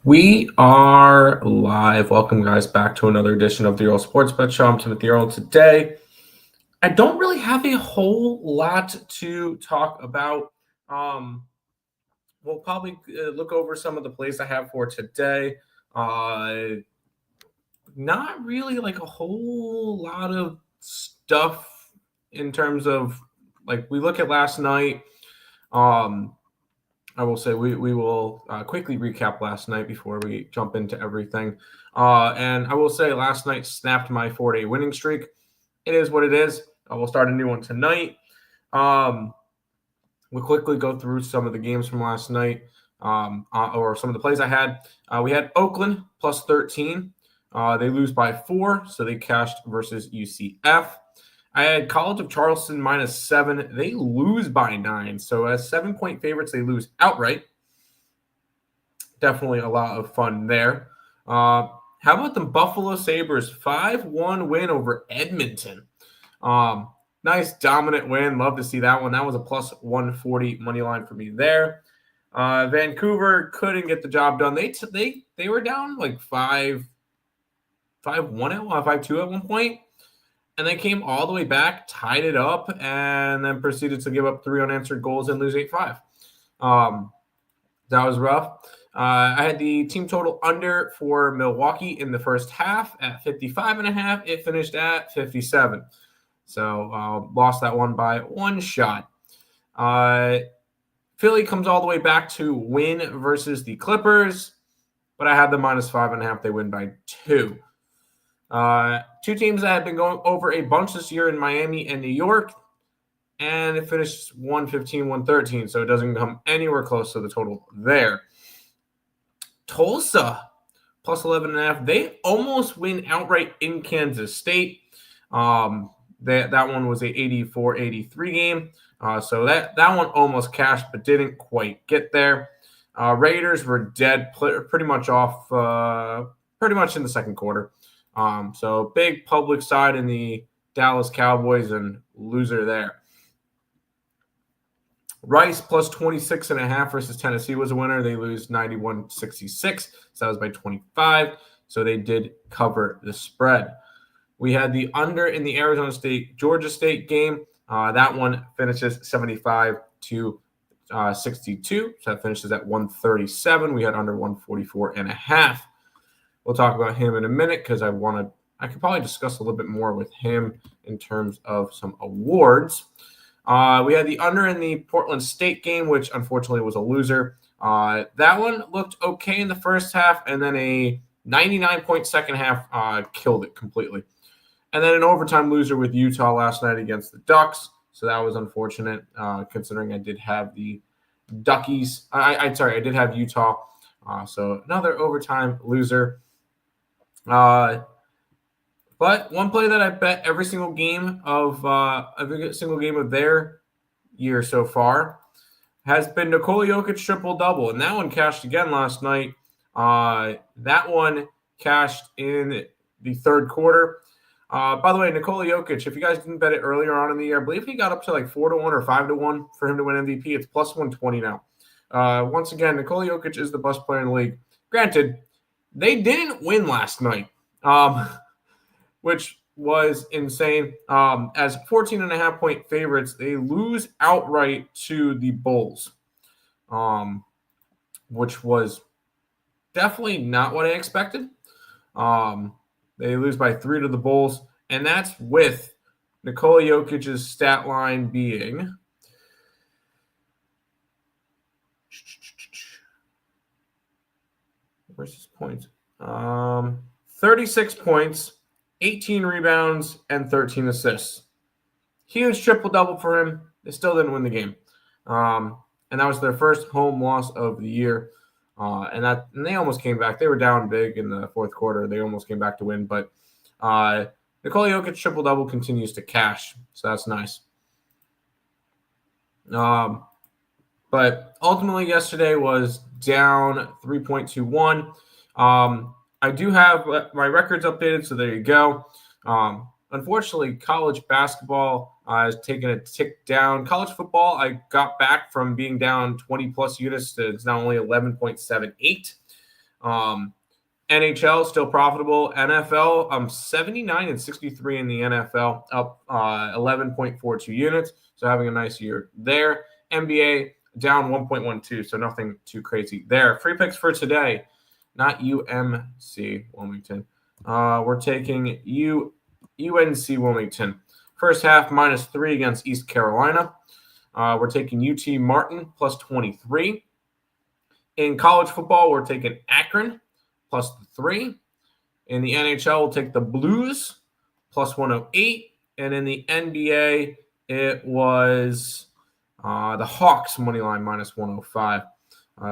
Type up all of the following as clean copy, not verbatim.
We are live. Welcome, guys, back to another edition of the Earle Sports Bet Show. I'm Timothy Earle. Today, I don't really have a whole lot to talk about. Um, we'll probably look over some of the plays I have for today. Uh, Not really like a whole lot of stuff in terms of like we look at last night. Um, I will say we will quickly recap last night before we jump into everything. And I will say last night snapped my 4-day winning streak. It is what it is. I will start a new one tonight. Um, we'll quickly go through some of the games from last night or some of the plays I had. We had Oakland plus 13. They lose by 4, so they cashed versus UCF. I had College of Charleston minus 7. They lose by 9. So as 7-point favorites, they lose outright. Definitely a lot of fun there. How about the Buffalo Sabres 5-1 win over Edmonton? Nice dominant win. Love to see that one. That was a plus 140 money line for me there. Vancouver couldn't get the job done. They were down like 5-1 at 5-2 at one point. And they came all the way back, tied it up, and then proceeded to give up 3 unanswered goals and lose 8-5. That was rough. I had the team total under for Milwaukee in the first half at 55.5. It finished at 57. So lost that one by 1 shot. Philly comes all the way back to win versus the Clippers, but I had the minus 5.5. They win by 2. Two teams that have been going over a bunch this year in Miami and New York, and it finished 115-113, so it doesn't come anywhere close to the total there. Tulsa plus 11.5. They almost win outright in Kansas State. That one was a 84-83 game, so that one almost cashed but didn't quite get there. Raiders were dead pretty much off pretty much in the second quarter. So big public side in the Dallas Cowboys and loser there. Rice plus 26.5 versus Tennessee was a winner. They lose 91-66. So that was by 25. So they did cover the spread. We had the under in the Arizona State-Georgia State game. That one finishes 75-62. So that finishes at 137. We had under 144.5. We'll talk about him in a minute because I could probably discuss a little bit more with him in terms of some awards. We had the under in the Portland State game, which unfortunately was a loser. That one looked okay in the first half, and then a 99-point second half killed it completely. And then an overtime loser with Utah last night against the Ducks. So that was unfortunate, considering I did have the Duckies. I did have Utah. So another overtime loser. But one play that I bet every single game of their year so far has been Nikola Jokic triple-double, and that one cashed again last night. That one cashed in the third quarter. By the way, Nikola Jokic, if you guys didn't bet it earlier on in the year, I believe he got up to like 4-1 or 5-1 for him to win MVP. It's plus 120 now. Once again, Nikola Jokic is the best player in the league. Granted, they didn't win last night, which was insane. As 14.5-point favorites, they lose outright to the Bulls, which was definitely not what I expected. They lose by 3 to the Bulls, and that's with Nikola Jokic's stat line being where's his points? 36 points, 18 rebounds, and 13 assists. Huge triple-double for him. They still didn't win the game. And that was their first home loss of the year. And they almost came back. They were down big in the fourth quarter. They almost came back to win. But Nikola Jokic triple-double continues to cash. So that's nice. But ultimately yesterday was down 3.21. I do have my records updated, so there you go. Unfortunately, college basketball has taken a tick down. College football, I got back from being down 20-plus units to it's now only 11.78. NHL still profitable. NFL, 79-63 in the NFL, up 11.42 units. So having a nice year there. NBA down 1.12, so nothing too crazy there. Free picks for today, not UMC Wilmington. We're taking UNC Wilmington. First half -3 against East Carolina. We're taking UT Martin plus 23. In college football, we're taking Akron plus 3. In the NHL, we'll take the Blues plus 108. And in the NBA, it was the Hawks money line minus 105.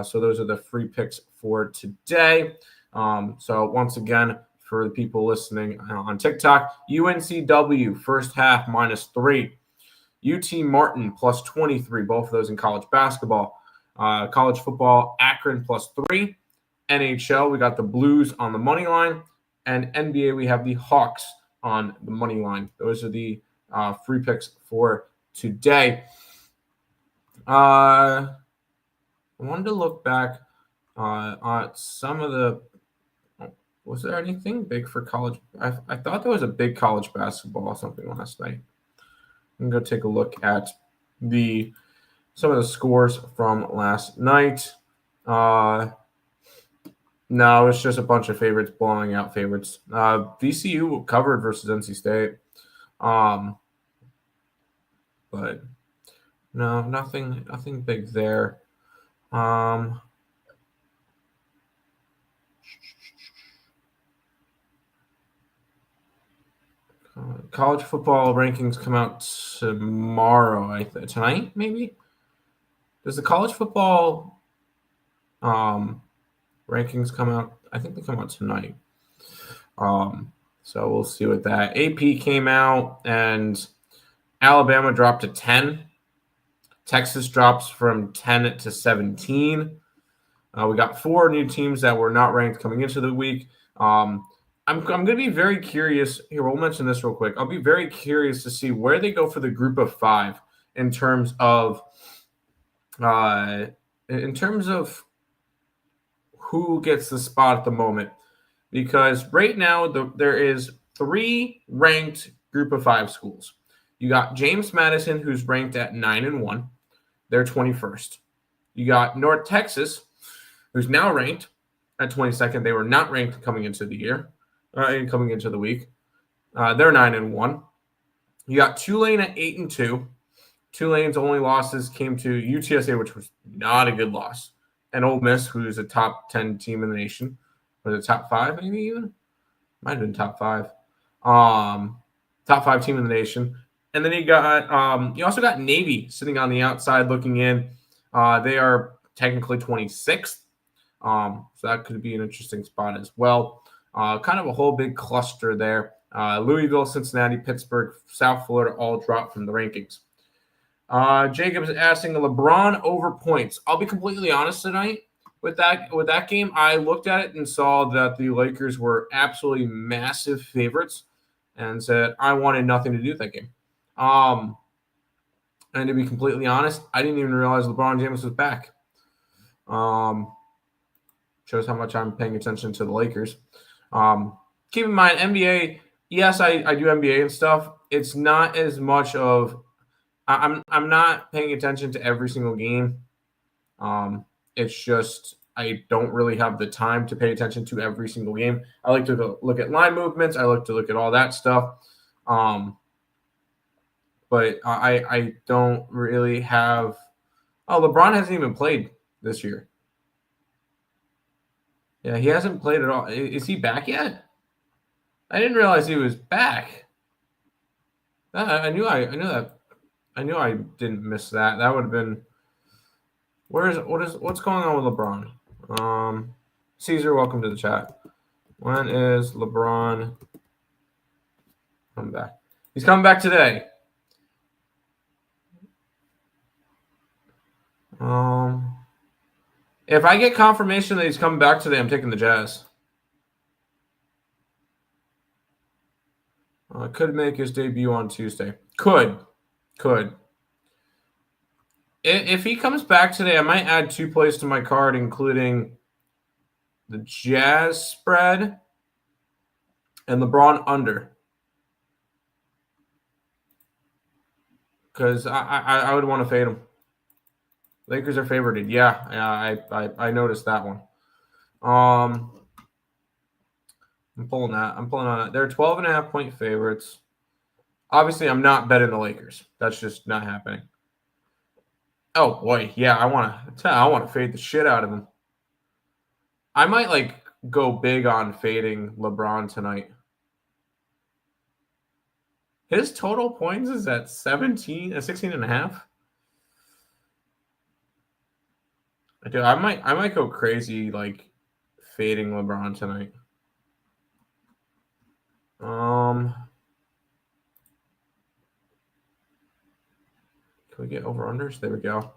So those are the free picks for today. So once again, for the people listening on TikTok, UNCW first half -3. UT Martin plus 23, both of those in college basketball. College football, Akron plus 3. NHL, we got the Blues on the money line. And NBA, we have the Hawks on the money line. Those are the free picks for today. I wanted to look back on some of the. Was there anything big for college? I thought there was a big college basketball or something last night. I'm going to take a look at some of the scores from last night. No, it's just a bunch of favorites blowing out favorites. VCU covered versus NC State. But no, nothing big there. College football rankings come out tomorrow. Tonight, maybe? Does the college football rankings come out? I think they come out tonight. So we'll see what that. AP came out, and Alabama dropped to 10. Texas drops from 10 to 17. We got 4 new teams that were not ranked coming into the week. I'm going to be very curious. Here, we'll mention this real quick. I'll be very curious to see where they go for the group of 5 in terms of who gets the spot at the moment. Because right now there is 3 ranked group of 5 schools. You got James Madison, who's ranked at 9-1. They're 21st. You got North Texas, who's now ranked at 22nd. They were not ranked coming into the year. Coming into the week. They're 9-1. You got Tulane at 8-2. Tulane's only losses came to UTSA, which was not a good loss, and Ole Miss, who's a top 10 team in the nation. Was it top 5 maybe even? Might have been top 5. Top 5 team in the nation. And then you also got Navy sitting on the outside looking in. They are technically 26th. So that could be an interesting spot as well. Kind of a whole big cluster there. Louisville, Cincinnati, Pittsburgh, South Florida all dropped from the rankings. Jacob's asking LeBron over points. I'll be completely honest tonight with that game. I looked at it and saw that the Lakers were absolutely massive favorites and said I wanted nothing to do with that game. And to be completely honest, I didn't even realize LeBron James was back. Shows how much I'm paying attention to the Lakers. Keep in mind, NBA, yes, I do NBA and stuff. It's not as much of I'm not paying attention to every single game. It's just I don't really have the time to pay attention to every single game. I like to look at line movements. I like to look at all that stuff. But I don't really have – LeBron hasn't even played this year. Yeah, he hasn't played at all. Is he back yet? I didn't realize he was back. I knew I didn't miss that. That would have been. What's going on with LeBron? Caesar, welcome to the chat. When is LeBron coming back? He's coming back today. If I get confirmation that he's coming back today, I'm taking the Jazz. Could make his debut on Tuesday. Could. If he comes back today, I might add 2 plays to my card, including the Jazz spread, and LeBron under. Because I would want to fade them. Lakers are favorited. Yeah, I noticed that one. I'm pulling that. I'm pulling on it. They're 12.5-point favorites. Obviously, I'm not betting the Lakers. That's just not happening. Oh boy, yeah, I want to fade the shit out of them. I might go big on fading LeBron tonight. His total points is at 16.5. Dude, I might go crazy fading LeBron tonight. Can we get over unders? There we go.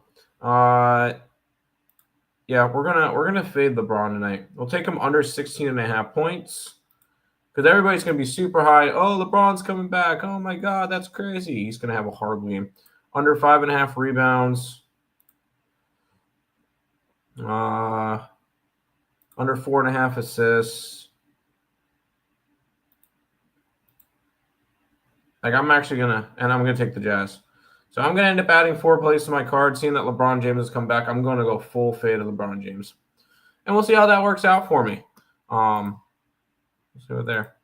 Yeah, we're gonna fade LeBron tonight. We'll take him under 16.5 points. Because everybody's going to be super high. Oh, LeBron's coming back. Oh, my God, that's crazy. He's going to have a hard game. Under 5.5 rebounds. Under 4.5 assists. I'm actually going to – and I'm going to take the Jazz. So I'm going to end up adding 4 plays to my card. Seeing that LeBron James has come back, I'm going to go full fade of LeBron James. And we'll see how that works out for me. Let's do it there.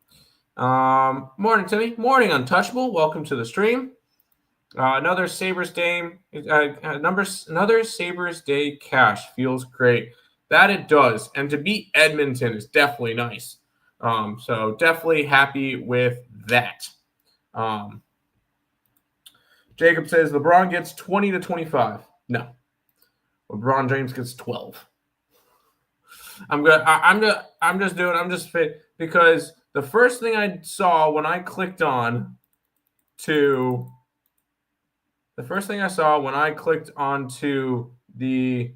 Morning, Timmy. Morning, Untouchable. Welcome to the stream. Another Sabres Day. Another Sabres Day cash feels great. That it does. And to beat Edmonton is definitely nice. So definitely happy with that. Jacob says LeBron gets 20 to 25. No. LeBron James gets 12. Because the first thing I saw when I clicked on to the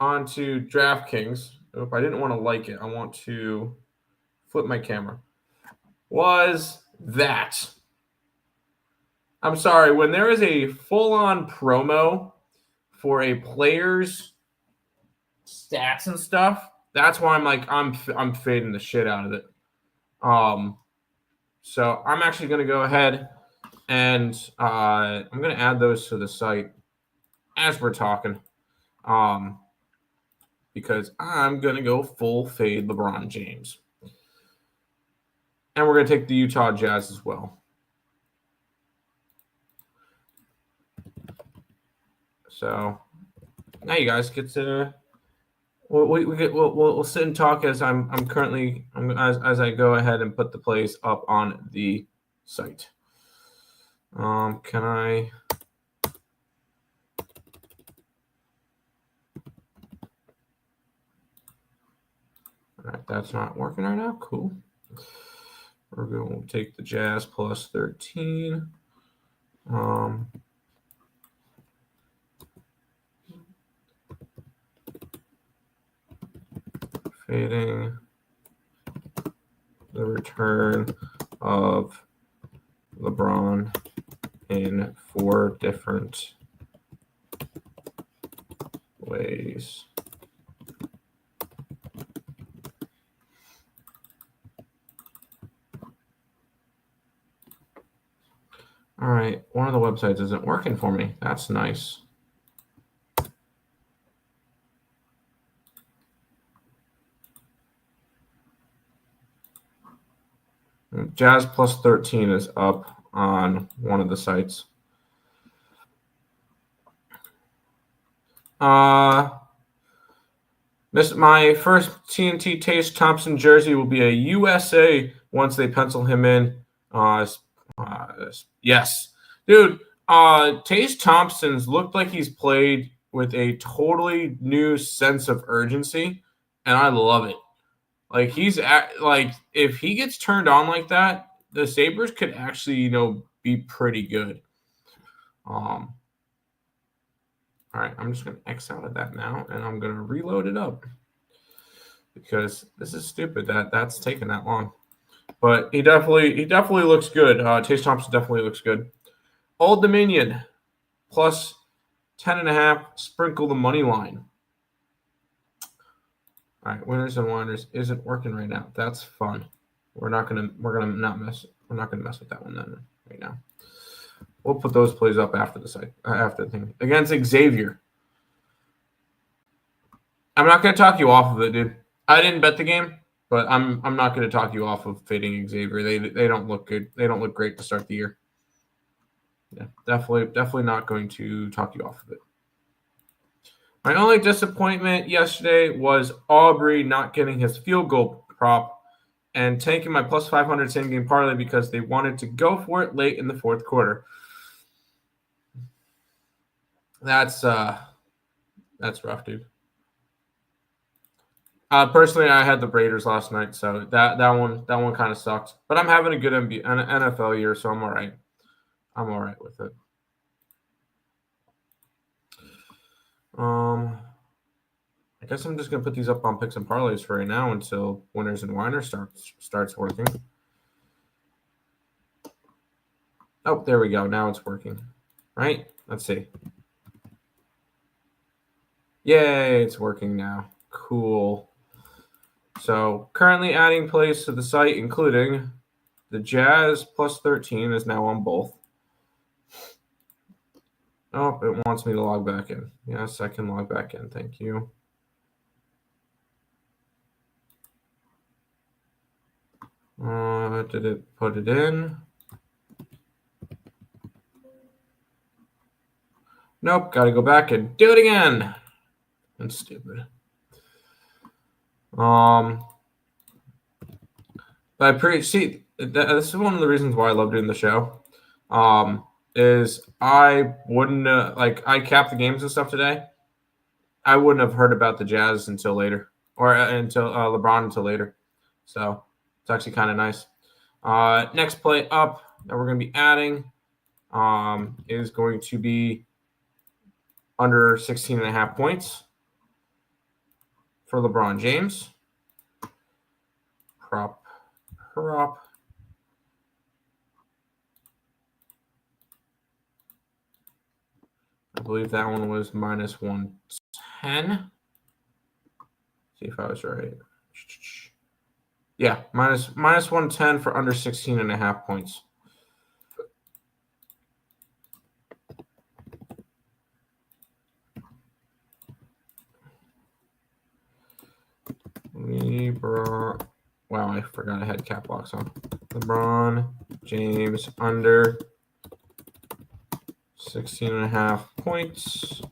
onto DraftKings. Oh, I didn't want to like it. I want to flip my camera. Was that? I'm sorry, when there is a full-on promo for a player's stats and stuff, that's why I'm fading the shit out of it. So I'm actually going to go ahead and I'm going to add those to the site as we're talking, because I'm going to go full fade LeBron James. And we're going to take the Utah Jazz as well. So now you guys get to we'll sit and talk as as I go ahead and put the plays up on the site. Can I? All right, that's not working right now. Cool. We're going to take the Jazz plus 13. Fading the return of LeBron in 4 different ways. All right, one of the websites isn't working for me. That's nice. Jazz plus 13 is up on one of the sites. My first TNT Tace Thompson jersey will be a USA once they pencil him in. Yes. Dude, Tace Thompson's looked like he's played with a totally new sense of urgency, and I love it. If he gets turned on like that, the Sabres could actually, be pretty good. All right, I'm just going to X out of that now, and I'm going to reload it up because this is stupid that's taking that long. But he definitely looks good. Tace Thompson definitely looks good. Old Dominion plus 10.5. Sprinkle the money line. All right, winners and whiners isn't working right now. That's fun. We're not gonna mess with that one then right now. We'll put those plays up after the site after the thing against Xavier. I'm not gonna talk you off of it, dude. I didn't bet the game, but I'm not gonna talk you off of fading Xavier. They don't look good. They don't look great to start the year. Yeah, definitely not going to talk you off of it. My only disappointment yesterday was Aubrey not getting his field goal prop and taking my plus 500 same game parlay because they wanted to go for it late in the fourth quarter. That's rough, dude. Personally, I had the Raiders last night, so that one kind of sucked. But I'm having a good NFL year, so I'm all right. I'm all right with it. I guess I'm just gonna put these up on picks and parlays for right now until winners and whiners starts working. Oh, there we go. Now it's working. Right? Let's see. Yay, it's working now. Cool. So currently adding plays to the site, including the Jazz plus 13 is now on both. Oh, it wants me to log back in. Yes, I can log back in. Thank you. Did it put it in? Nope, got to go back and do it again. That's stupid. But this is one of the reasons why I love doing the show. Is I wouldn't I capped the games and stuff today. I wouldn't have heard about the Jazz until later, or until LeBron until later. So it's actually kind of nice. Next play up that we're going to be adding is going to be under 16.5 points for LeBron James. Prop. I believe that one was minus 110. See if I was right. Yeah, minus 110 for under 16.5 points. LeBron. Wow, I forgot I had cap locks on. LeBron James under 16.5 points.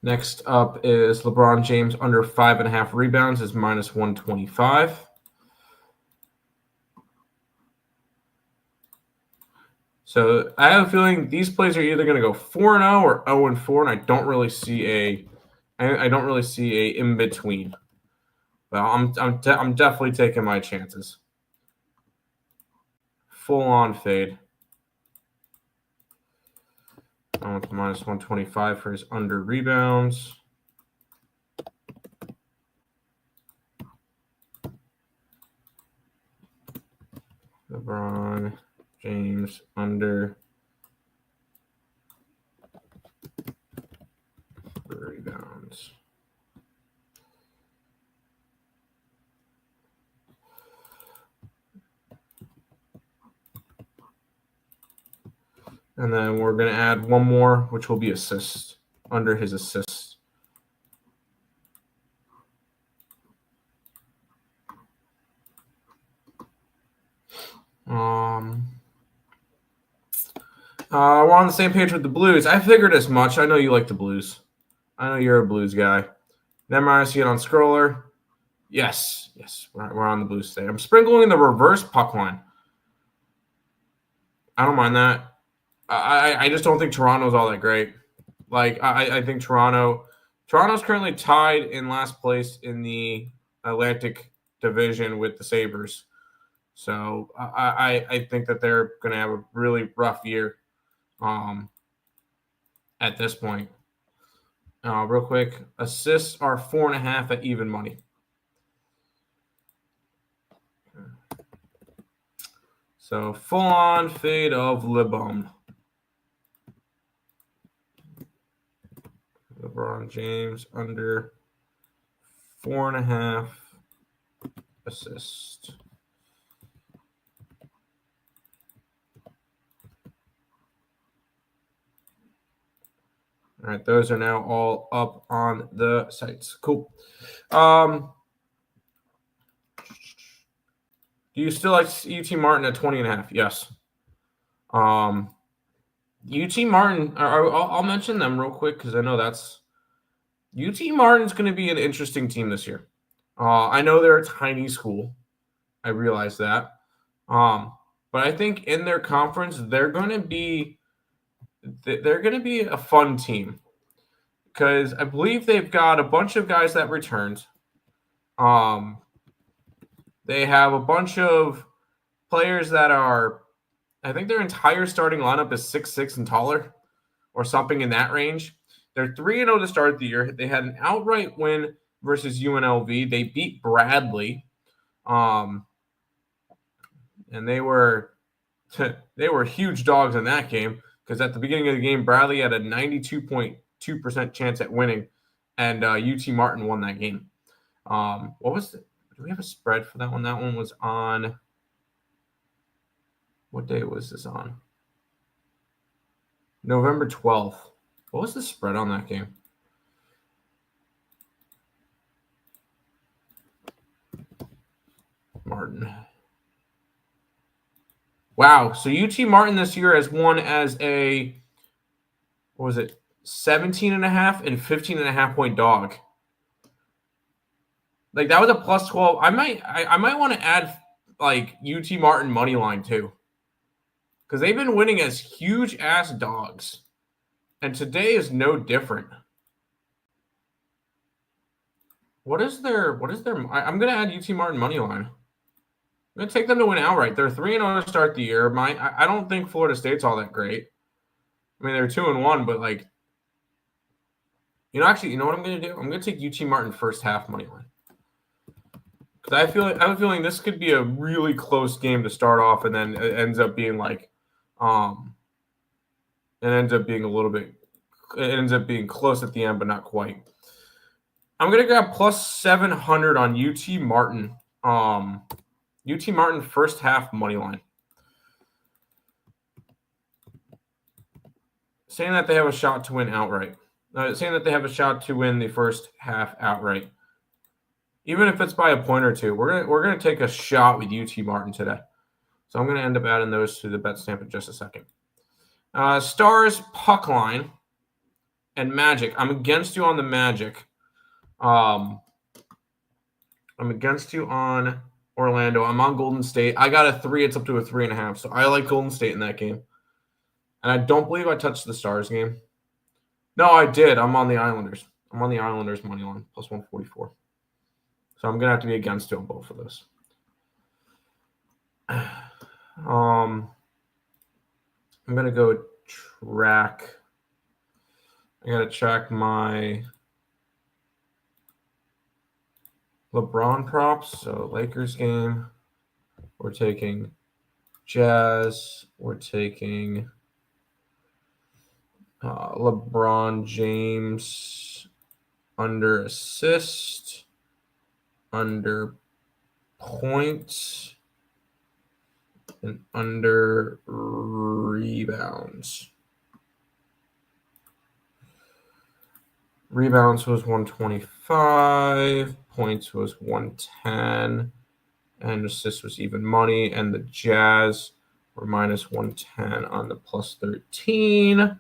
Next up is LeBron James under 5.5 rebounds is minus 125. So I have a feeling these plays are either going to go 4-0 or 0-4, and I don't really see a in between. But I'm definitely taking my chances. Full on fade. I went to minus 125 for his under rebounds. LeBron James under rebounds. And then we're going to add one more, which will be assists, under his assists. We're on the same page with the Blues. I figured as much. I know you like the Blues. I know you're a Blues guy. Then I see it on Scroller. Yes, we're on the Blues today. I'm sprinkling in the reverse puck line. I don't mind that. I just don't think Toronto's all that great. Like, I think Toronto's currently tied in last place in the Atlantic Division with the Sabres. So I think that they're going to have a really rough year. at this point. Real quick, assists are 4.5 at even money. So full-on fade of LeBron. LeBron James under 4.5 assists. All right, those are now all up on the sites. Cool. Do you still like UT Martin at 20.5? Yes. UT Martin, I'll mention them real quick because I know that's UT Martin's going to be an interesting team this year. I know they're a tiny school. I realize that. But I think in their conference, they're going to be a fun team because I believe they've got a bunch of guys that returned. They have a bunch of players that are, I think their entire starting lineup is 6'6" and taller or something in that range. They're 3-0 to start the year. They had an outright win versus UNLV. They beat Bradley. And they were huge dogs in that game because at the beginning of the game, Bradley had a 92.2% chance at winning, and UT Martin won that game. Do we have a spread for that one? That one was on – what day was this on? November 12th. What was the spread on that game? Martin. Wow. So UT Martin this year has won as a, what was it, 17.5 and 15.5 point dog. Like that was a plus 12. I might want to add like UT Martin money line too. Because they've been winning as huge ass dogs. And today is no different. What is their I'm gonna add UT Martin money line. I'm going to take them to win outright. They're 3-0 to start the year. I don't think Florida State's all that great. I mean, they're 2-1, but like, you know what I'm going to do? I'm going to take UT Martin first half money line. Because I have a feeling this could be a really close game to start off, and then it ends up being like, it ends up being close at the end, but not quite. I'm going to grab plus 700 on UT Martin. UT Martin first half money line. Saying that they have a shot to win outright. Saying that they have a shot to win the first half outright. Even if it's by a point or two, we're gonna take a shot with UT Martin today. So I'm gonna end up adding those to the bet stamp in just a second. Stars puck line and Magic. I'm against you on the Magic. I'm against you on Orlando. I'm on Golden State. I got a 3. It's up to a 3.5. So I like Golden State in that game. And I don't believe I touched the Stars game. No, I did. I'm on the Islanders. I'm on the Islanders money line, plus 144. So I'm going to have to be against you on both of those. I'm going to go track. I got to track my LeBron props. So Lakers game. We're taking Jazz. We're taking LeBron James under assist, under points, and under rebounds. Rebounds was 125, points was 110, and assists was even money. And the Jazz were minus 110 on the plus 13.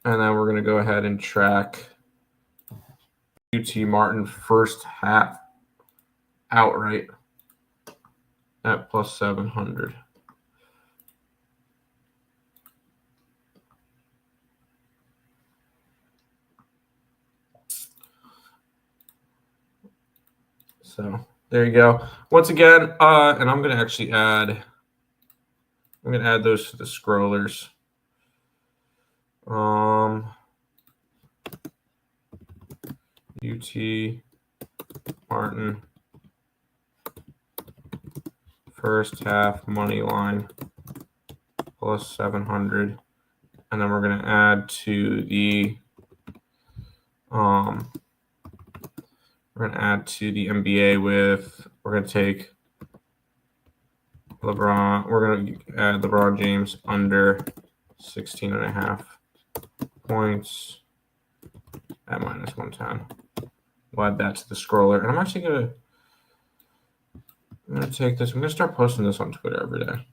And then we're going to go ahead and track UT Martin first half outright at plus 700. So there you go. Once again, and I'm going to actually add I'm going to add those to the scrollers. UT Martin first half money line plus 700, and then we're going to add to the NBA with, we're going to take LeBron. We're going to add LeBron James under 16.5 points at -110. We'll add that to the scroller, and I'm actually going to take this. I'm going to start posting this on Twitter every day.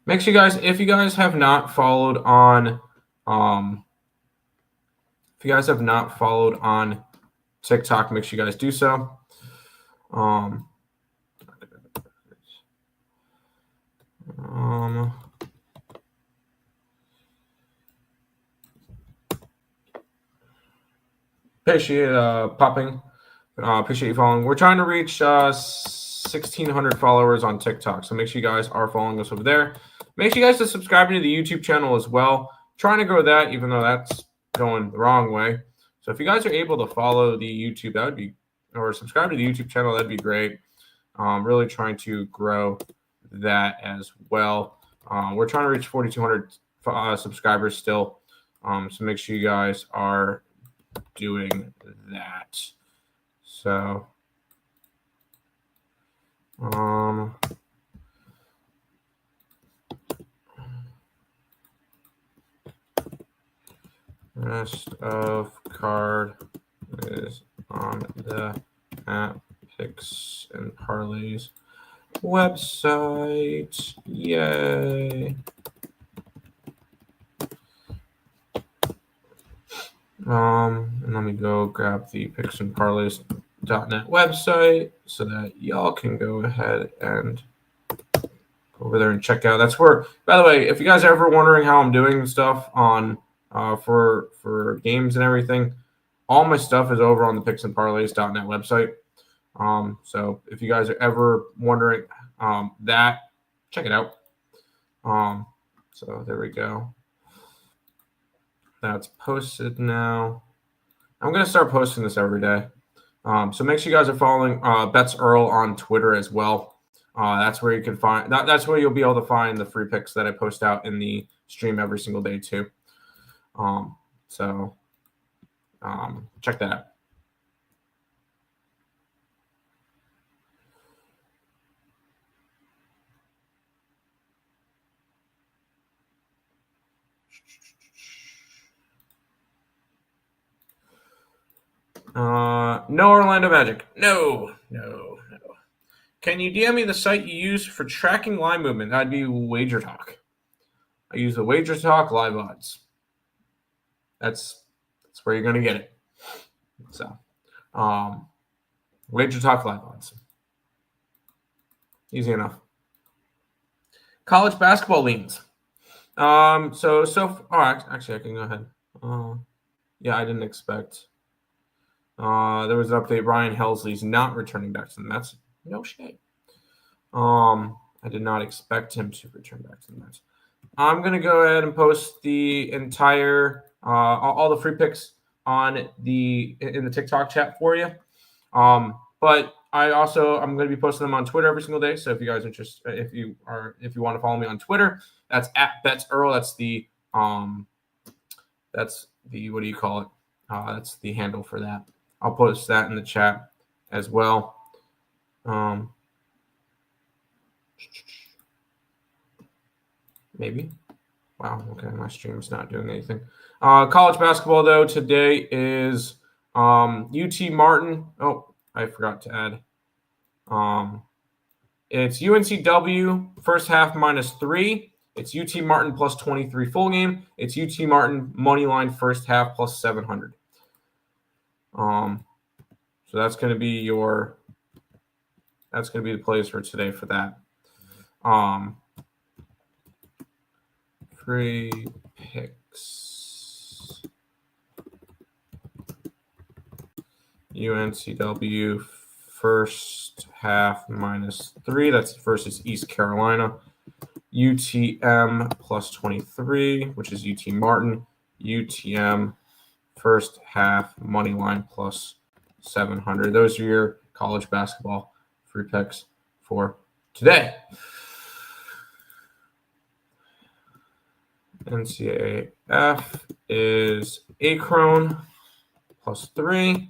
Make sure you guys, if you guys have not followed on, TikTok, make sure you guys do so. Appreciate popping. Appreciate you following. We're trying to reach 1,600 followers on TikTok, so make sure you guys are following us over there. Make sure you guys are subscribing to the YouTube channel as well. Trying to grow that, even though that's going the wrong way. So if you guys are able to follow the YouTube, that would be, or subscribe to the YouTube channel, that'd be great. Really trying to grow that as well. We're trying to reach 4,200 subscribers still. So make sure you guys are doing that. So rest of card is on the app picks and parlays website. Yay. And let me go grab the picksandparlays.net website so that y'all can go ahead and go over there and check out. That's where, by the way, if you guys are ever wondering how I'm doing stuff on for games and everything, all my stuff is over on the picksandparlays.net website. So if you guys are ever wondering that, check it out. So there we go. That's posted now. I'm going to start posting this every day. So make sure you guys are following Bets Earle on Twitter as well. That's where you can find that's where you'll be able to find the free picks that I post out in the stream every single day too. So check that out. No Orlando Magic. No. Can you DM me the site you use for tracking line movement? That'd be Wager Talk. I use the Wager Talk live odds. That's where you're gonna get it. So, Wager Talk live odds. Easy enough. College basketball leans. Actually, I can go ahead. Yeah, I didn't expect. There was an update. Ryan Helsley's not returning back to the Mets. No shade. I did not expect him to return back to the Mets. I'm gonna go ahead and post the entire all the free picks in the TikTok chat for you. But I'm going to be posting them on Twitter every single day. So if you guys are interested, if you want to follow me on Twitter, that's at Bets Earle. That's the what do you call it? That's the handle for that. I'll post that in the chat as well. Maybe. Wow. Okay, my stream's not doing anything. College basketball though today is UT Martin. Oh, I forgot to add. It's UNCW first half -3. It's UT Martin plus 23 full game. It's UT Martin money line first half plus 700. So that's going to be the plays for today for that. Free picks. UNCW first half -3. That's versus East Carolina. UTM plus 23, which is UT Martin. UTM first half money line plus 700. Those are your college basketball free picks for today. NCAF is Akron plus 3.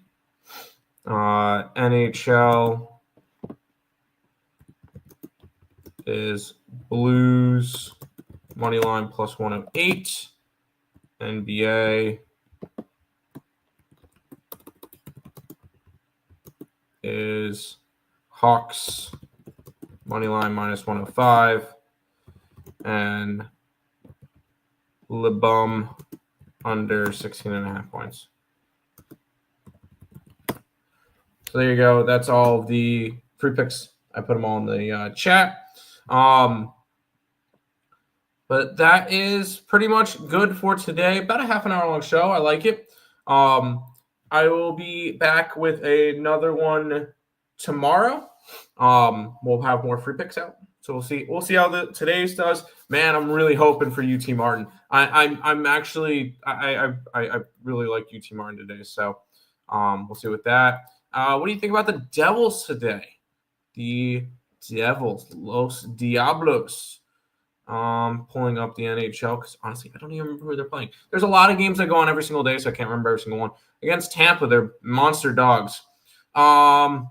NHL is Blues money line plus 108. NBA is Hawks money line minus 105. And LeBum under 16.5 points. So there you go. That's all of the free picks. I put them all in the chat. But that is pretty much good for today. About a half an hour long show. I like it. I will be back with another one tomorrow. We'll have more free picks out. So we'll see. We'll see how today's does. Man, I'm really hoping for UT Martin. I'm actually I really like UT Martin today. So we'll see with that. What do you think about the Devils today? The Devils, Los Diablos. Pulling up the NHL because honestly, I don't even remember who they're playing. There's a lot of games that go on every single day, so I can't remember every single one. Against Tampa, they're monster dogs. I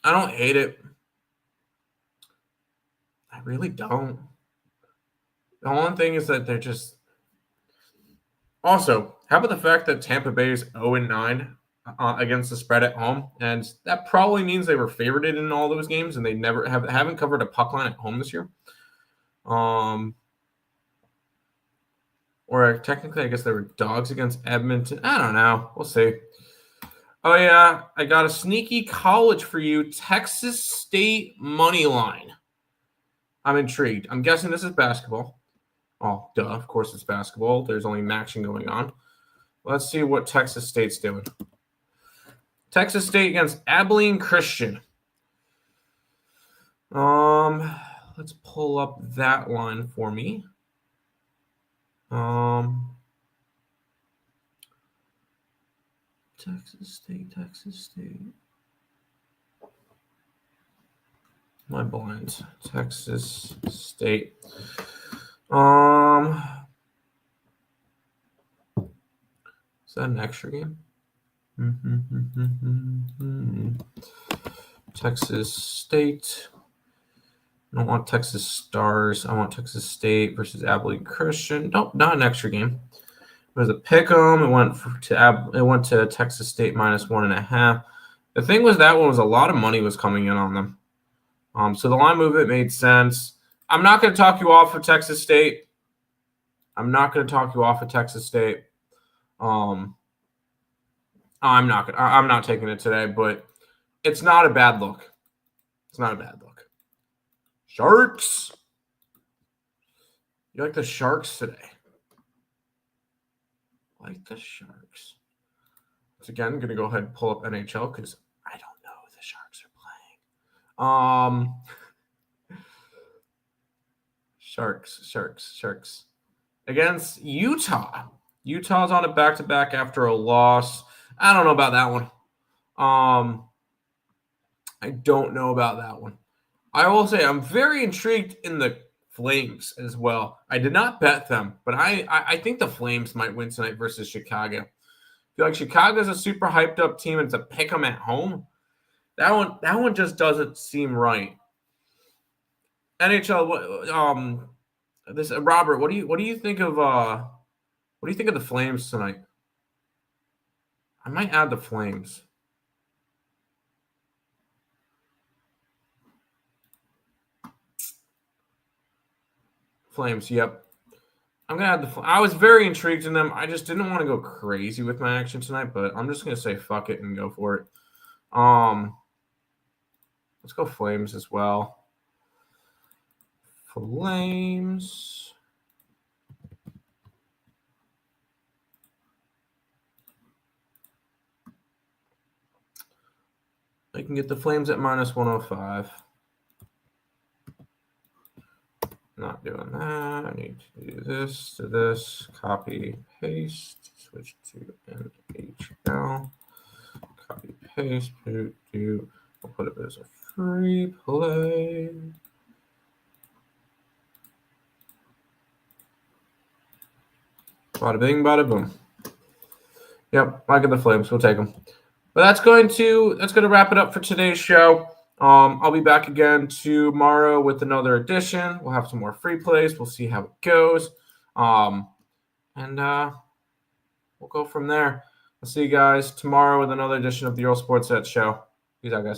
don't hate it. I really don't. The only thing is that they're just. Also, how about the fact that Tampa Bay is 0-9 against the spread at home, and that probably means they were favorited in all those games, and they never haven't covered a puck line at home this year. Or technically, I guess they were dogs against Edmonton. I don't know. We'll see. Oh, yeah. I got a sneaky college for you. Texas State money line. I'm intrigued. I'm guessing this is basketball. Oh, duh. Of course it's basketball. There's only matching going on. Let's see what Texas State's doing. Texas State against Abilene Christian. Let's pull up that line for me. Texas State. My blinds. Texas State. Is that an extra game? Texas State. I don't want Texas Stars. I want Texas State versus Abilene Christian. Nope, not an extra game. It was a pick 'em. It went to Texas State minus 1.5. The thing was that one was a lot of money was coming in on them. So the line movement made sense. I'm not going to talk you off of Texas State. I'm not taking it today, but it's not a bad look. Sharks. You like the Sharks today? Like the Sharks. Once again, I'm going to go ahead and pull up NHL because I don't know who the Sharks are playing. Sharks. Against Utah. Utah's on a back-to-back after a loss. I don't know about that one. I don't know about that one. I will say I'm very intrigued in the Flames as well. I did not bet them, but I think the Flames might win tonight versus Chicago. I feel like Chicago's a super hyped up team and to pick them at home. That one just doesn't seem right. NHL. Robert, what do you think of the Flames tonight? I might add the Flames. Flames, yep. I'm gonna add I was very intrigued in them. I just didn't want to go crazy with my action tonight, but I'm just gonna say fuck it and go for it. Let's go Flames as well. Flames. I can get the Flames at -105. Not doing that. I need to do this to this. Copy, paste, switch to NHL. Copy, paste, do. I'll put it as a free play. Bada bing, bada boom. Yep, I get the Flames. We'll take them. But that's going to wrap it up for today's show. I'll be back again tomorrow with another edition. We'll have some more free plays. We'll see how it goes. And we'll go from there. I'll see you guys tomorrow with another edition of the Earle Sports Set Show. Peace out, guys.